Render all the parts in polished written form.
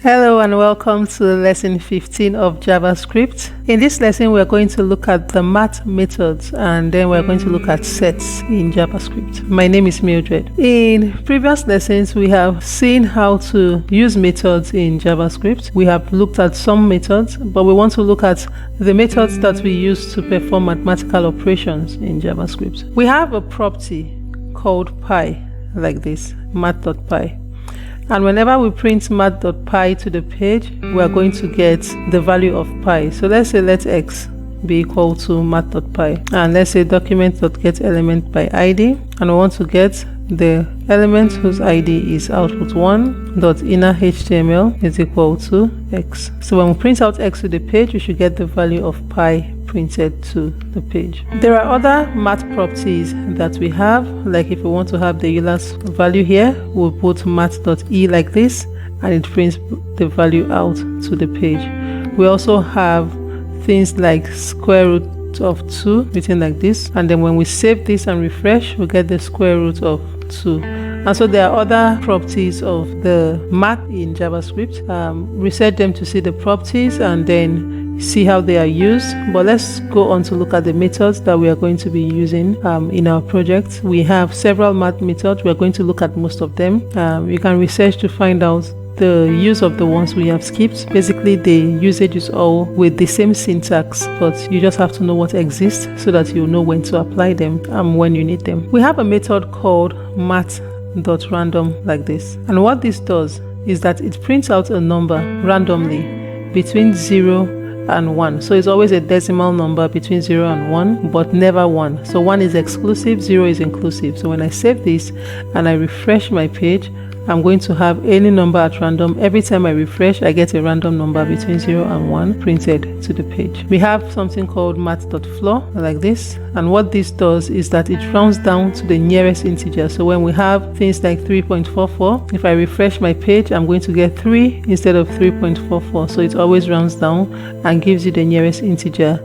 Hello and welcome to lesson 15 of JavaScript. In this lesson, we're going to look at the math methods and then we're going to look at sets in JavaScript. My name is Mildred. In previous lessons, we have seen how to use methods in JavaScript. We have looked at some methods, but we want to look at the methods that we use to perform mathematical operations in JavaScript. We have a property called pi, like this, math.pi. And whenever we print math.pi to the page, we are going to get the value of pi. So let's say let x be equal to math.pi. And let's say document.getElement by id. And we want to get the element whose id is output1.innerHTML is equal to x. So when we print out x to the page, we should get the value of pi printed to the page. There are other math properties that we have, like if we want to have the Euler's value here, we'll put math.e like this and it prints the value out to the page. We also have things like square root of 2 written like this, and then when we save this and refresh, we get the square root of 2. And so there are other properties of the math in JavaScript. Research them to see the properties and then see how they are used. But let's go on to look at the methods that we are going to be using in our project. We have several math methods. We are going to look at most of them. You can research to find out the use of the ones we have skipped. Basically, the usage is all with the same syntax, but you just have to know what exists so that you know when to apply them and when you need them. We have a method called math.random like this. And what this does is that it prints out a number randomly between 0 and 1. So it's always a decimal number between 0 and 1, but never 1. So 1 is exclusive, 0 is inclusive. So when I save this and I refresh my page, I'm going to have any number at random. Every time I refresh, I get a random number between 0 and 1 printed to the page. We have something called math.floor like this. And what this does is that it rounds down to the nearest integer. So when we have things like 3.44, if I refresh my page, I'm going to get 3 instead of 3.44. So it always rounds down and gives you the nearest integer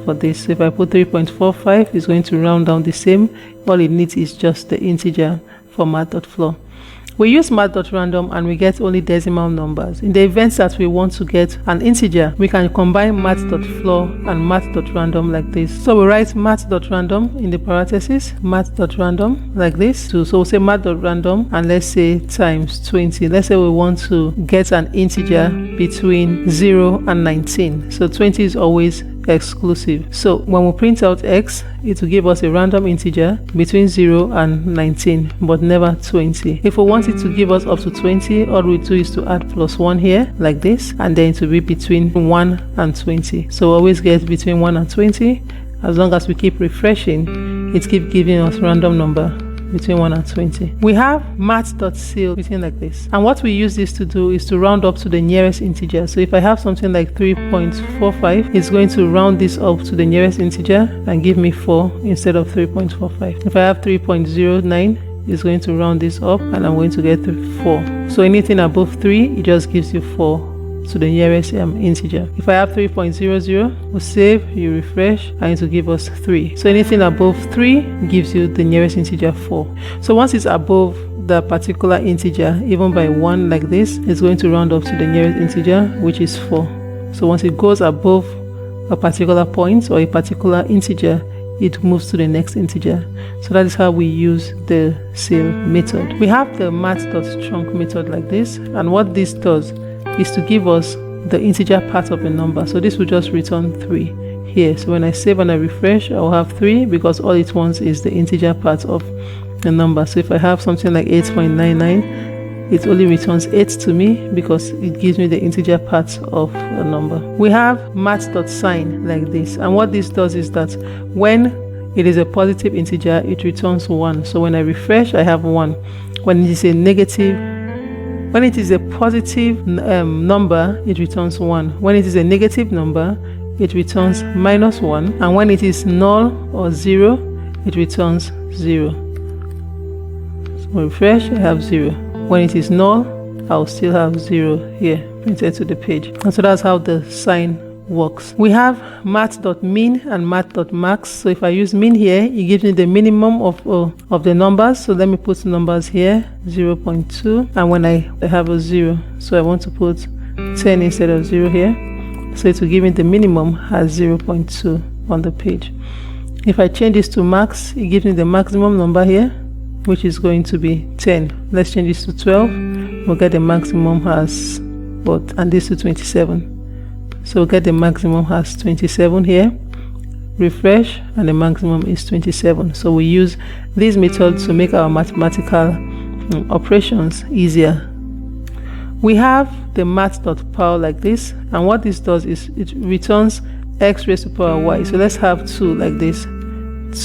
for this. So if I put 3.45, it's going to round down the same. All it needs is just the integer for math.floor. We use math.random and we get only decimal numbers. In the events that we want to get an integer, we can combine math.floor and math.random like this. So we write math.random in the parentheses, math.random like this. So we'll say math.random and let's say times 20. Let's say we want to get an integer between 0 and 19. So 20 is always exclusive. So when we print out x, it will give us a random integer between 0 and 19, but never 20. If we want it to give us up to 20, all we do is to add +1 here like this, and then it will be between 1 and 20. So we always get between 1 and 20. As long as we keep refreshing, it keeps giving us random number between 1 and 20. We have math.ceil written like this. And what we use this to do is to round up to the nearest integer. So if I have something like 3.45, it's going to round this up to the nearest integer and give me 4 instead of 3.45. If I have 3.09, it's going to round this up and I'm going to get 4. So anything above 3, it just gives you 4 to the nearest integer. If I have 3.00, we'll save, you refresh, and it will give us 3. So anything above 3 gives you the nearest integer 4. So once it's above the particular integer, even by 1 like this, it's going to round up to the nearest integer, which is 4. So once it goes above a particular point or a particular integer, it moves to the next integer. So that is how we use the ceil method. We have the math.trunc method like this, and what this does is to give us the integer part of a number. So this will just return 3 here. So when I save and I refresh, I'll have 3 because all it wants is the integer part of the number. So if I have something like 8.99, it only returns 8 to me because it gives me the integer part of a number. We have math.sign like this, and what this does is that when it is a positive integer, it returns 1. So when I refresh, I have 1. When it is a positive number, it returns 1. When it is a negative number, it returns -1. And when it is null or 0, it returns 0. So refresh, I have 0. When it is null, I'll still have 0 here printed to the page. And so that's how the sign works. We have math.min and math.max. So if I use min here, it gives me the minimum of the numbers. So let me put numbers here, 0.2, and when I have a 0, so I want to put 10 instead of 0 here. So it will give me the minimum as 0.2 on the page. If I change this to max, it gives me the maximum number here, which is going to be 10. Let's change this to 12. We'll get the maximum as what? And this to 27. So we'll get the maximum as 27 here. Refresh, and the maximum is 27. So we use these methods to make our mathematical operations easier. We have the math.power like this, and what this does is it returns x raised to the power y. So let's have 2 like this,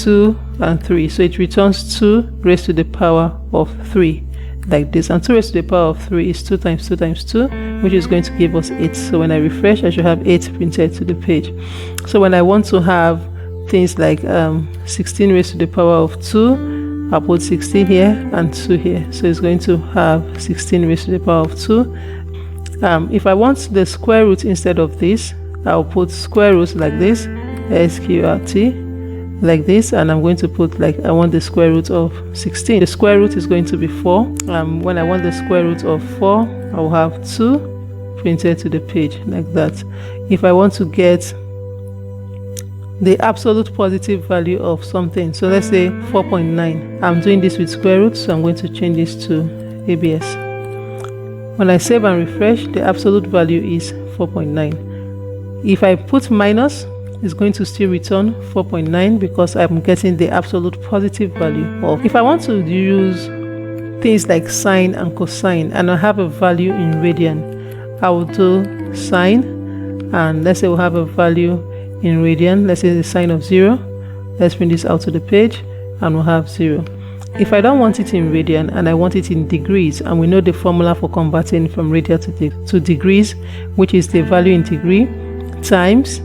2 and 3. So it returns 2 raised to the power of 3 like this, and 2 raised to the power of 3 is 2 times 2 times 2, which is going to give us 8. So when I refresh, I should have 8 printed to the page. So when I want to have things like 16 raised to the power of 2, I'll put 16 here and 2 here. So it's going to have 16 raised to the power of 2. If I want the square root instead of this, I'll put square root like this, SQRT, like this, and I'm going to put, like, I want the square root of 16. The square root is going to be 4. When I want the square root of 4, I will have 2 printed to the page like that. If I want to get the absolute positive value of something, so let's say 4.9, I'm doing this with square root, so I'm going to change this to ABS. When I save and refresh, the absolute value is 4.9. If I put minus, it's going to still return 4.9 because I'm getting the absolute positive value of. If I want to use things like sine and cosine, and I have a value in radian, I will do sine, and let's say we'll have a value in radian, let's say the sine of 0. Let's bring this out to the page, and we'll have 0. If I don't want it in radian and I want it in degrees, and we know the formula for converting from radian to degrees, which is the value in degree times,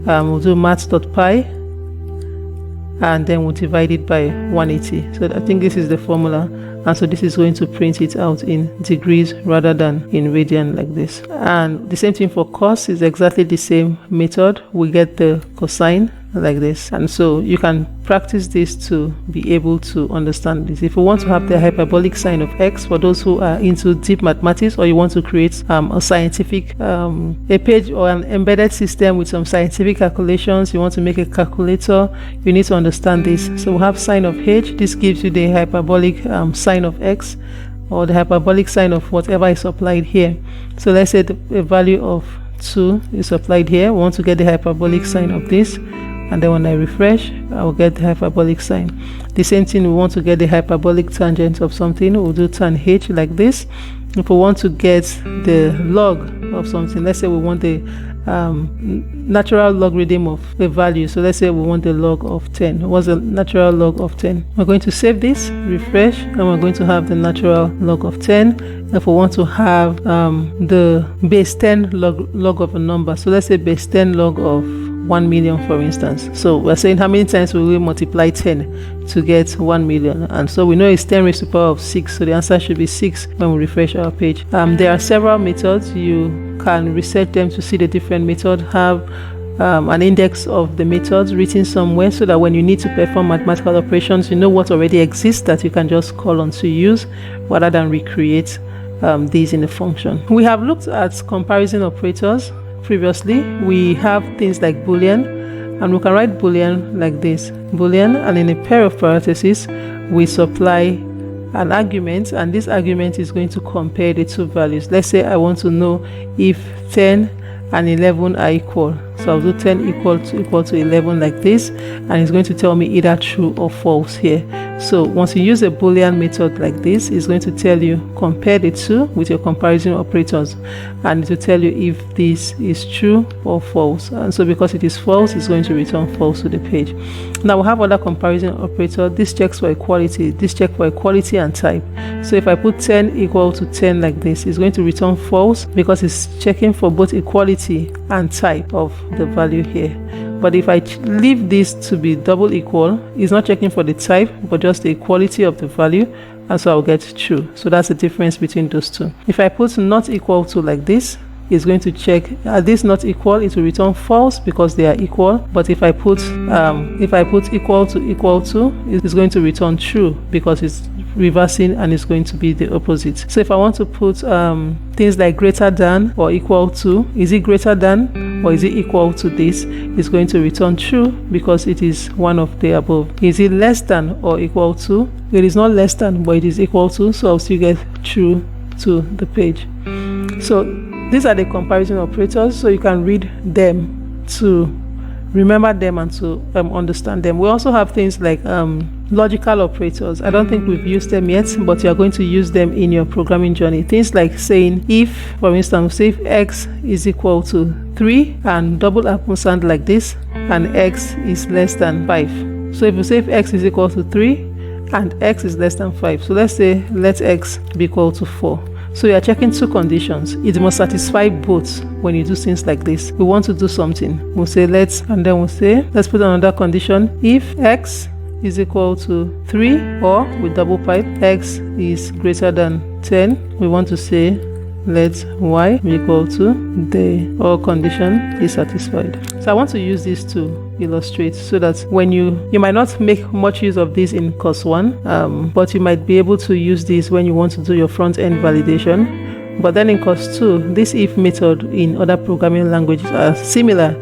we'll do maths.pi, and then we'll divide it by 180. So I think this is the formula, and so this is going to print it out in degrees rather than in radian like this. And the same thing for cos is exactly the same method. We get the cosine like this, and so you can practice this to be able to understand this. If you want to have the hyperbolic sine of x, for those who are into deep mathematics, or you want to create a scientific a page or an embedded system with some scientific calculations, you want to make a calculator, you need to understand this. So we have sine of h. This gives you the hyperbolic sine of x, or the hyperbolic sine of whatever is applied here. So let's say the value of 2 is applied here. We want to get the hyperbolic sine of this, and then when I refresh, I will get the hyperbolic sine. The same thing, we want to get the hyperbolic tangent of something, we'll do tan h like this. If we want to get the log of something, let's say we want the natural logarithm of the value, so let's say we want the log of 10. What's the natural log of 10? We're going to save this, refresh, and we're going to have the natural log of 10. If we want to have the base 10 log of a number, so let's say base 10 log of 1 million, for instance. So we're saying how many times will we multiply 10 to get 1 million, and so we know it's 10 raised to the power of 6, so the answer should be 6 when we refresh our page. There are several methods. You can research them to see the different methods, have an index of the methods written somewhere, so that when you need to perform mathematical operations, you know what already exists that you can just call on to use rather than recreate these in the function. We have looked at comparison operators previously. We have things like boolean, and we can write boolean like this, boolean, and in a pair of parentheses we supply an argument, and this argument is going to compare the two values. Let's say I want to know if 10 and 11 are equal, so I'll do 10 equal to 11 like this, and it's going to tell me either true or false here. So once you use a boolean method like this, it's going to tell you compare the two with your comparison operators, and it will tell you if this is true or false. And so because it is false, it's going to return false to the page. Now we have other comparison operator. This checks for equality, this checks for equality and type. So if I put 10 equal to 10 like this, it's going to return false because it's checking for both equality and type of the value here. But if I leave this to be double equal, it's not checking for the type but just the equality of the value, and so I'll get true. So that's the difference between those two. If I put not equal to like this, it's going to check, are these not equal? It will return false because they are equal. But if I put equal to, it's going to return true because it's reversing and it's going to be the opposite. So if I want to put things like greater than or equal to, is it greater than or is it equal to this? It's going to return true because it is one of the above. Is it less than or equal to? It is not less than, but it is equal to, so I'll still get true to the page. So these are the comparison operators, so you can read them to remember them and to understand them. We also have things like logical operators. I don't think we've used them yet, but you are going to use them in your programming journey. Things like saying if, for instance, say if x is equal to 3 and double ampersand like this, and x is less than 5. So if you say if x is equal to 3 and x is less than 5, so let's say let x be equal to 4. So you are checking two conditions. It must satisfy both when you do things like this. We want to do something. We'll say let's put another condition. If x is equal to 3, or with double pipe, x is greater than 10, we want to say let y be equal to the or condition is satisfied. So I want to use this to illustrate so that when you might not make much use of this in course 1, but you might be able to use this when you want to do your front-end validation. But then in course 2, this if method in other programming languages are similar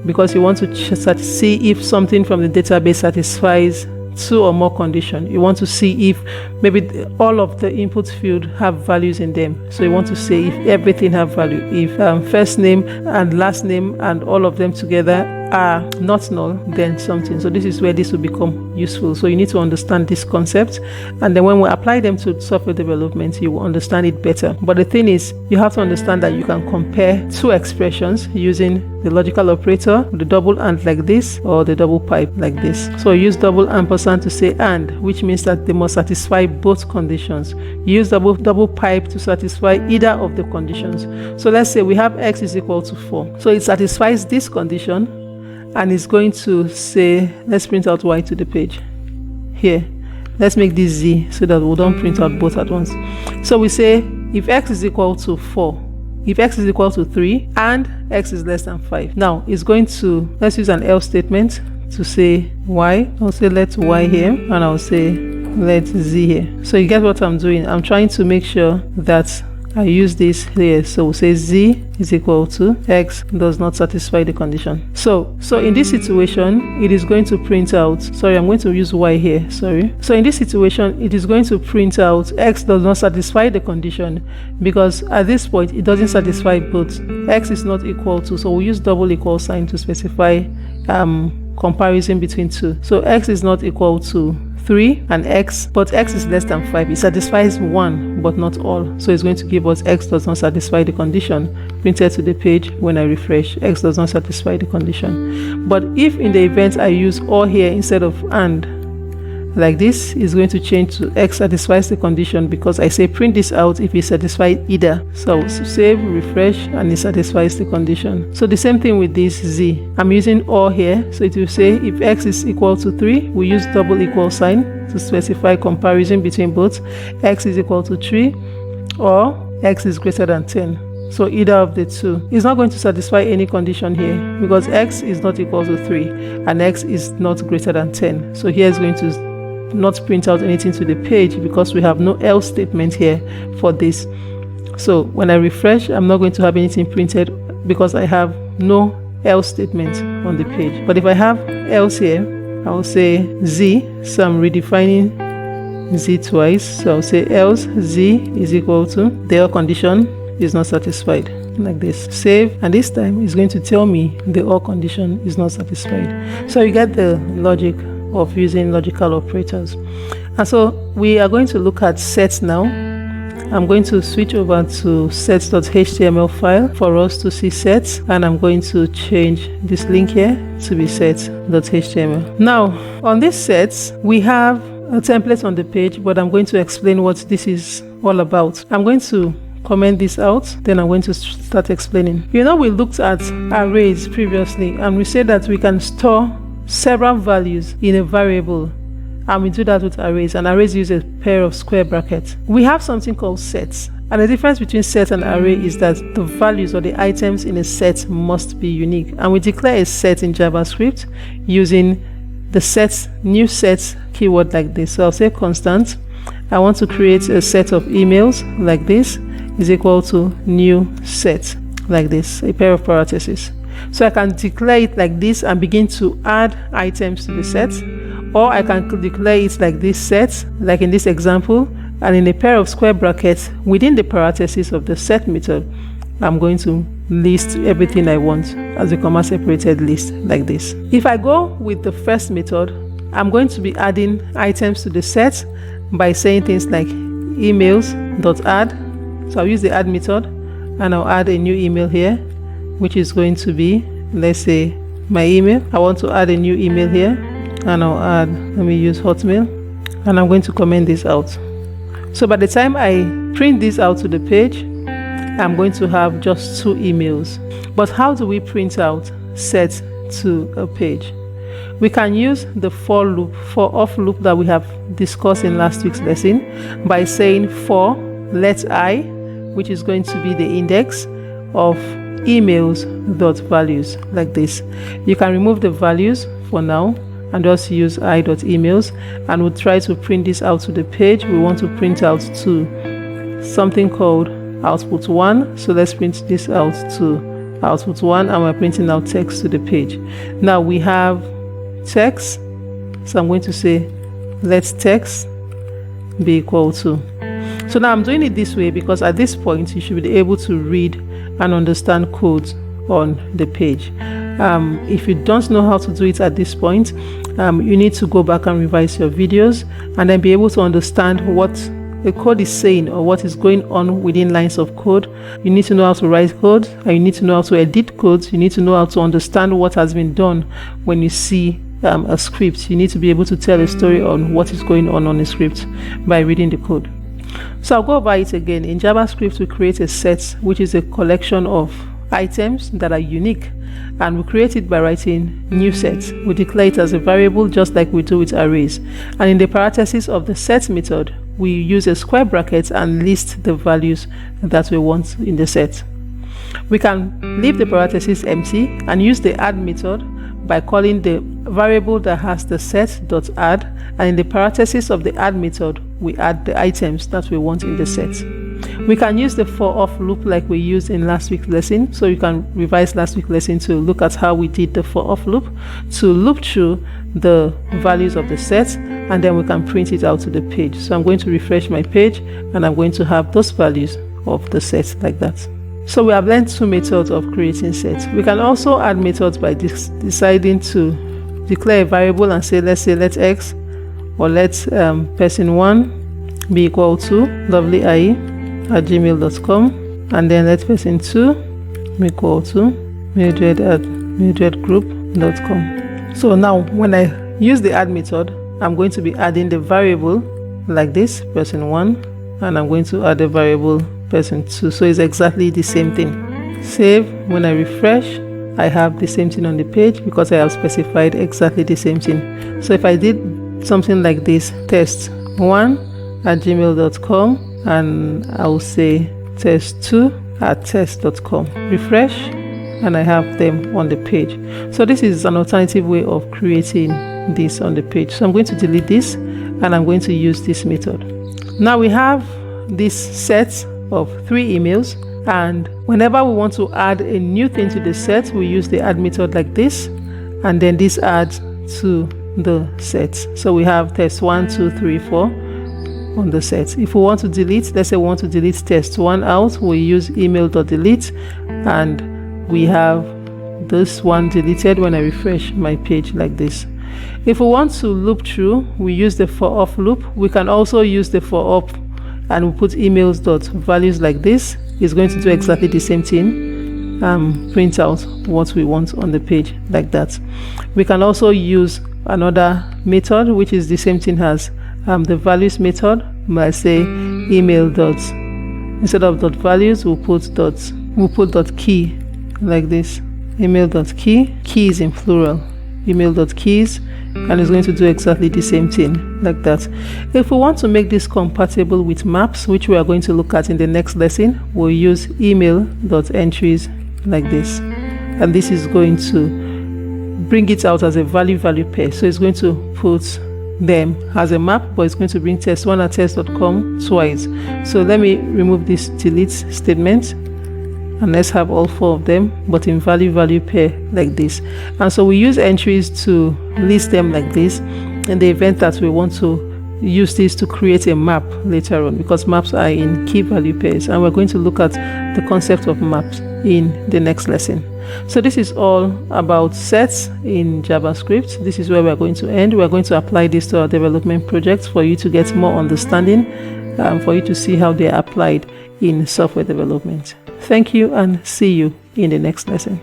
because you want to see if something from the database satisfies 2 or more conditions. You want to see if maybe all of the input field have values in them. So you want to say if everything have value, if first name and last name and all of them together are not null, then something. So this is where this will become useful. So you need to understand this concept, and then when we apply them to software development, you will understand it better. But the thing is, you have to understand that you can compare two expressions using the logical operator, the double and like this, or the double pipe like this. So you use double ampersand to say and, which means that they must satisfy both conditions. You use double pipe to satisfy either of the conditions. So let's say we have x is equal to 4. So it satisfies this condition, and it's going to say, let's print out y to the page. Here, let's make this z so that we don't print out both at once. So we say if x is equal to 4, if x is equal to 3, and x is less than 5. Now it's going to, let's use an else statement to say y. I'll say let y here, and I'll say let z here. So you get what I'm doing. I'm trying to make sure that I use this here. So we'll say z is equal to x does not satisfy the condition. So in this situation, it is going to print out, sorry, I'm going to use y here, sorry. So in this situation, it is going to print out x does not satisfy the condition because at this point, it doesn't satisfy both. X is not equal to, so we'll use double equal sign to specify comparison between two. So x is not equal to 3 and x, but x is less than 5. It satisfies one but not all, so it's going to give us x does not satisfy the condition printed to the page. When I refresh, x does not satisfy the condition. But if in the event I use or here instead of and like this, is going to change to x satisfies the condition because I say print this out if it satisfies either. So save, refresh, and it satisfies the condition. So the same thing with this z. I'm using or here, so it will say if x is equal to 3, we use double equal sign to specify comparison between both. X is equal to 3 or x is greater than 10. So either of the two is not going to satisfy any condition here because x is not equal to 3 and x is not greater than 10. So here is going to not print out anything to the page because we have no else statement here for this. So when I refresh, I'm not going to have anything printed because I have no else statement on the page. But if I have else here, I will say z, so I'm redefining z twice. So I'll say else z is equal to the or condition is not satisfied, like this. Save, and this time it's going to tell me the or condition is not satisfied. So you get the logic of using logical operators. And so we are going to look at sets now. I'm going to switch over to sets.html file for us to see sets, and I'm going to change this link here to be sets.html. Now on these sets we have a template on the page, but I'm going to explain what this is all about. I'm going to comment this out, then I'm going to start explaining. We looked at arrays previously, and we said that we can store several values in a variable, and we do that with arrays, and arrays use a pair of square brackets. We have something called sets, And the difference between set and array is that the values or the items in a set must be unique. And we declare a set in JavaScript using the set, new set keyword like this. So I'll say constant. I want to create a set of emails like this is equal to new set like this, a pair of parentheses. So I can declare it like this and begin to add items to the set, or I can declare it like this set, like in this example, and in a pair of square brackets within the parentheses of the set method, I'm going to list everything I want as a comma separated list like this. If I go with the first method, I'm going to be adding items to the set by saying things like emails.add. So I'll use the add method and I'll add a new email here, which is going to be, let's say, my email. I want to add a new email here and I'll add, let me use Hotmail, and I'm going to comment this out. So by the time I print this out to the page, I'm going to have just 2 emails. But how do we print out set to a page? We can use the for off loop that we have discussed in last week's lesson by saying for let I, which is going to be the index of emails.values like this. You can remove the values for now and just use i.emails, and we'll try to print this out to the page. We want to print out to something called output 1. So let's print this out to output 1, and we're printing out text to the page. Now we have text, so I'm going to say let text be equal to. So now I'm doing it this way because at this point you should be able to read and understand code on the page. If you don't know how to do it at this point, you need to go back and revise your videos and then be able to understand what the code is saying or what is going on within lines of code. You need to know how to write code, and you need to know how to edit codes. You need to know how to understand what has been done when you see a script. You need to be able to tell a story on what is going on a script by reading the code. So I'll go over it again. In JavaScript, we create a set, which is a collection of items that are unique, and we create it by writing new set. We declare it as a variable just like we do with arrays, and in the parentheses of the set method we use a square bracket and list the values that we want in the set. We can leave the parentheses empty and use the add method by calling the variable that has the set.add, and in the parentheses of the add method we add the items that we want in the set. We can use the for off loop like we used in last week's lesson, so you can revise last week's lesson to look at how we did the for off loop to loop through the values of the set, and then we can print it out to the page. So I'm going to refresh my page and I'm going to have those values of the set like that. So we have learned 2 methods of creating sets. We can also add methods by deciding to declare a variable and say, let's say let x or let person1 be equal to lovelyie@gmail.com, and then let person2 be equal to mildred@mildredgroup.com. So now when I use the add method, I'm going to be adding the variable like this, person1, and I'm going to add the variable person2. So it's exactly the same thing. Save. When I refresh, I have the same thing on the page because I have specified exactly the same thing. So if I did something like this, test1@gmail.com, and I will say test2@test.com, refresh, and I have them on the page. So this is an alternative way of creating this on the page. So I'm going to delete this and I'm going to use this method. Now we have this set of 3 emails, and whenever we want to add a new thing to the set, we use the add method like this, and then this adds to the set. So we have test 1, 2, 3, 4 on the set. If we want to delete, let's say we want to delete test 1 out, we use email.delete, and we have this one deleted when I refresh my page like this. If we want to loop through, we use the for off loop. We can also use the for up, and we put emails.values like this. It's going to do exactly the same thing, print out what we want on the page like that. We can also use another method which is the same thing as the values method. I say email dot, instead of dot values we'll put dot key like this. Email dot key, keys in plural, email dot keys and it's going to do exactly the same thing like that. If we want to make this compatible with maps, which we are going to look at in the next lesson, we'll use email.entries like this, and this is going to bring it out as a value pair. So it's going to put them as a map, but it's going to bring test1 at test.com twice. So let me remove this delete statement, and let's have all 4 of them, but in value pair like this. And so we use entries to list them like this in the event that we want to use this to create a map later on, because maps are in key value pairs, and we're going to look at the concept of maps in the next lesson. So this is all about sets in JavaScript. This is where we're going to end. We're going to apply this to our development projects for you to get more understanding, for you to see how they are applied in software development. Thank you, and see you in the next lesson.